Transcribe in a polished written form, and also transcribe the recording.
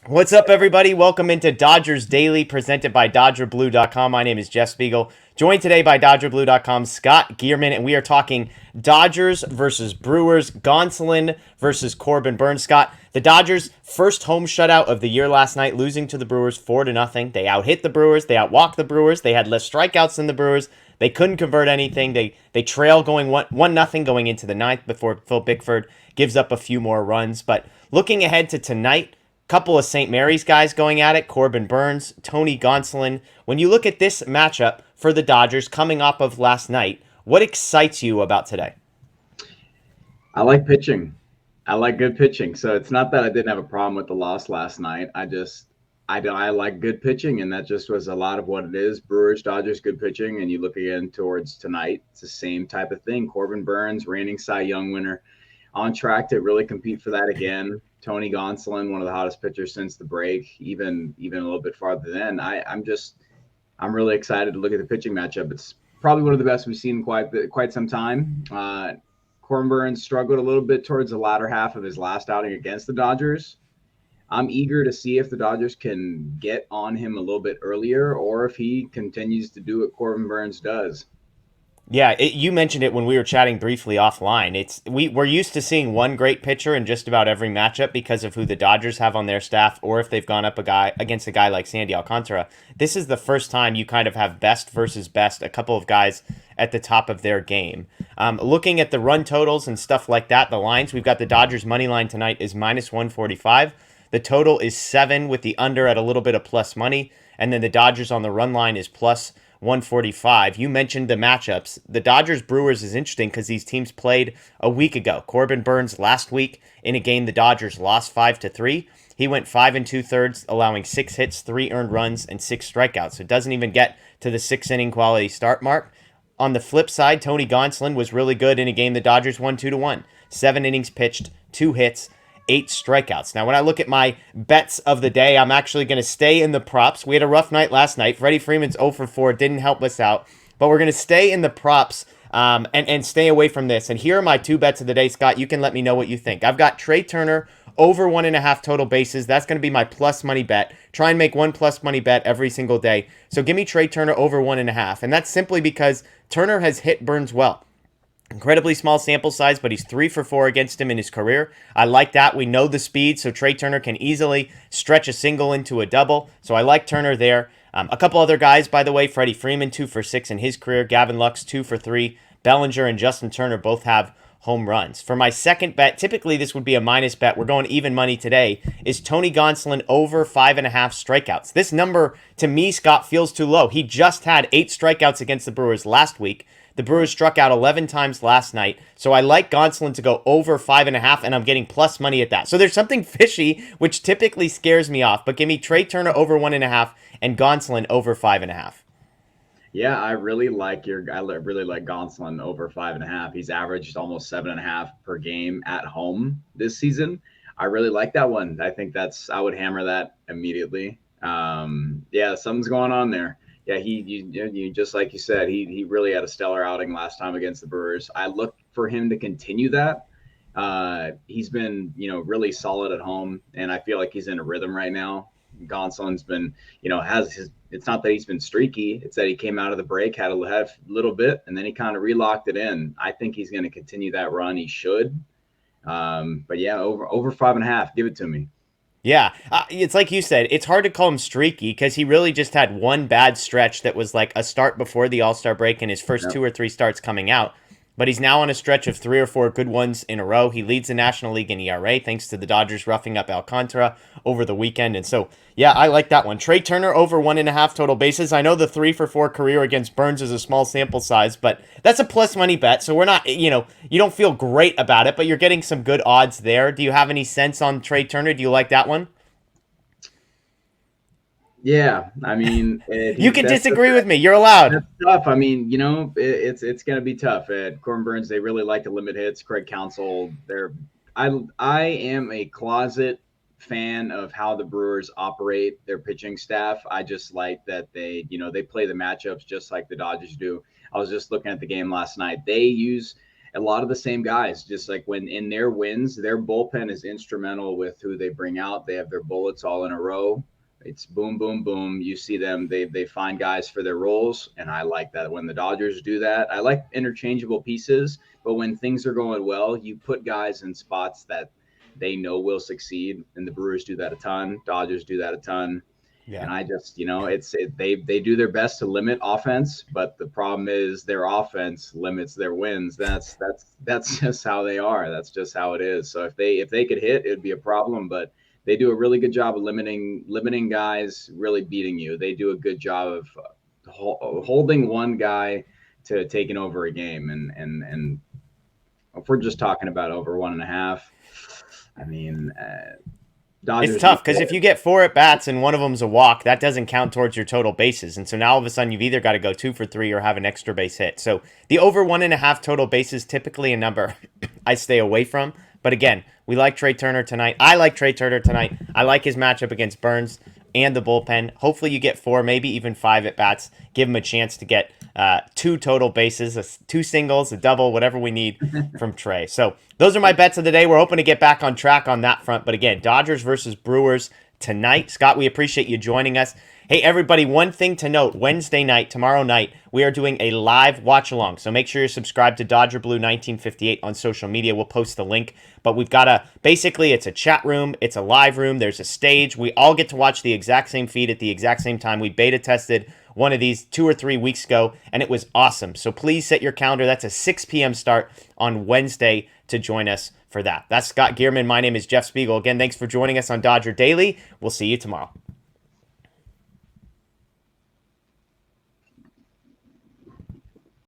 What's up, everybody? Welcome into Dodgers Daily, presented by DodgerBlue.com. My name is Jeff Spiegel, joined today by DodgerBlue.com's Scott Geirman, and we are talking Dodgers versus Brewers, Gonsolin versus Corbin Burns. Scott, the Dodgers' first home shutout of the year last night, losing to the Brewers 4-0. They out-hit the Brewers, they outwalked the Brewers, they had less strikeouts than the Brewers. They couldn't convert anything. They trail going 1-0 going into the ninth before Phil Bickford gives up a few more runs. But looking ahead to tonight, couple of St. Mary's guys going at it, Corbin Burns, Tony Gonsolin. When you look at this matchup for the Dodgers coming off of last night, what excites you about today? I like pitching. I like good pitching. So it's not that I didn't have a problem with the loss last night. I like good pitching, and that just was a lot of what it is. Brewers, Dodgers, good pitching, and you look again towards tonight. It's the same type of thing. Corbin Burns, reigning Cy Young winner, on track to really compete for that again. Tony Gonsolin, one of the hottest pitchers since the break, even a little bit farther than. I'm really excited to look at the pitching matchup. It's probably one of the best we've seen in quite some time. Corbin Burns struggled a little bit towards the latter half of his last outing against the Dodgers. I'm eager to see if the Dodgers can get on him a little bit earlier or if he continues to do what Corbin Burns does. Yeah, you mentioned it when we were chatting briefly offline. We're used to seeing one great pitcher in just about every matchup because of who the Dodgers have on their staff, or if they've gone up a guy against a guy like Sandy Alcantara. This is the first time you kind of have best versus best, a couple of guys at the top of their game. Looking at the run totals and stuff like that, the lines we've got the Dodgers money line tonight is -145. The total is 7 with the under at a little bit of plus money, and then the Dodgers on the run line is plus 145. You mentioned the matchups. The Dodgers Brewers is interesting because these teams played a week ago. Corbin Burns last week in a game the Dodgers lost 5-3. He went 5 2/3, allowing 6 hits, 3 earned runs, and 6 strikeouts. So it doesn't even get to the 6 inning quality start mark. On the flip side, Tony Gonsolin was really good in a game the Dodgers won 2-1. 7 innings pitched, 2 hits, 8 strikeouts. Now, when I look at my bets of the day, I'm actually going to stay in the props. We had a rough night last night. Freddie Freeman's 0 for 4 didn't help us out, but we're going to stay in the props and stay away from this. And here are my two bets of the day, Scott. You can let me know what you think. I've got Trea Turner over 1.5 total bases. That's going to be my plus money bet. Try and make one plus money bet every single day. So give me Trea Turner over 1.5. And that's simply because Turner has hit Burns well. Incredibly small sample size, but he's 3 for 4 against him in his career. I like that. We know the speed, so Trea Turner can easily stretch a single into a double. So I like Turner there. A couple other guys, by the way, Freddie Freeman, 2 for 6 in his career. Gavin Lux, 2 for 3. Bellinger and Justin Turner both have home runs. For my second bet, typically this would be a minus bet. We're going even money today. Is Tony Gonsolin over 5.5 strikeouts? This number, to me, Scott, feels too low. He just had 8 strikeouts against the Brewers last week. The Brewers struck out 11 times last night, so I like Gonsolin to go over 5.5, and I'm getting plus money at that. So there's something fishy, which typically scares me off, but give me Trea Turner over 1.5 and Gonsolin over 5.5. Yeah, I really like Gonsolin over 5.5. He's averaged almost 7.5 per game at home this season. I really like that one. I would hammer that immediately. Yeah, something's going on there. Yeah, you just like you said, he really had a stellar outing last time against the Brewers. I look for him to continue that. He's been, really solid at home, and I feel like he's in a rhythm right now. Gonsolin's been, has his. It's not that he's been streaky. It's that he came out of the break, had a little bit, and then he kind of relocked it in. I think he's going to continue that run. He should. But yeah, over 5.5. Give it to me. Yeah, it's like you said, it's hard to call him streaky because he really just had one bad stretch that was like a start before the All Star break and his first Yep. 2 or 3 starts coming out. But he's now on a stretch of 3 or 4 good ones in a row. He leads the National League in ERA thanks to the Dodgers roughing up Alcantara over the weekend. And so, yeah, I like that one. Trea Turner over 1.5 total bases. I know the 3 for 4 career against Burns is a small sample size, but that's a plus money bet. So we're not, you don't feel great about it, but you're getting some good odds there. Do you have any sense on Trea Turner? Do you like that one? Yeah, I mean, You can disagree with me. You're allowed. that's tough. I mean, it's going to be tough. At Corbin Burns, they really like to limit hits. Craig Counsell, I am a closet fan of how the Brewers operate their pitching staff. I just like that they play the matchups just like the Dodgers do. I was just looking at the game last night. They use a lot of the same guys, just like when in their wins, their bullpen is instrumental with who they bring out. They have their bullets all in a row. It's boom, boom, boom. You see them, they find guys for their roles. And I like that when the Dodgers do that. I like interchangeable pieces, but when things are going well, you put guys in spots that they know will succeed. And the Brewers do that a ton. Dodgers do that a ton. Yeah. And I just, they do their best to limit offense, but the problem is their offense limits their wins. That's just how they are. That's just how it is. So if they could hit, it'd be a problem, but they do a really good job of limiting guys, really beating you. They do a good job of holding one guy to taking over a game. And if we're just talking about over 1.5, I mean, Dodgers, it's tough because if you get 4 at bats and one of them's a walk, that doesn't count towards your total bases. And so now all of a sudden you've either got to go 2 for 3 or have an extra base hit. So the over 1.5 total bases, typically a number I stay away from. But again, we like Trea Turner tonight. I like Trea Turner tonight. I like his matchup against Burns and the bullpen. Hopefully you get 4, maybe even 5 at bats. Give him a chance to get 2 total bases, 2 singles, a double, whatever we need from Trea. So those are my bets of the day. We're hoping to get back on track on that front. But again, Dodgers versus Brewers tonight. Scott, we appreciate you joining us. Hey, everybody, one thing to note, Wednesday night, tomorrow night, we are doing a live watch-along. So make sure you're subscribed to Dodger Blue 1958 on social media. We'll post the link. But we've got basically, it's a chat room. It's a live room. There's a stage. We all get to watch the exact same feed at the exact same time. We beta tested one of these 2 or 3 weeks ago, and it was awesome. So please set your calendar. That's a 6 p.m. start on Wednesday to join us for that. That's Scott Geirman. My name is Jeff Spiegel. Again, thanks for joining us on Dodger Daily. We'll see you tomorrow.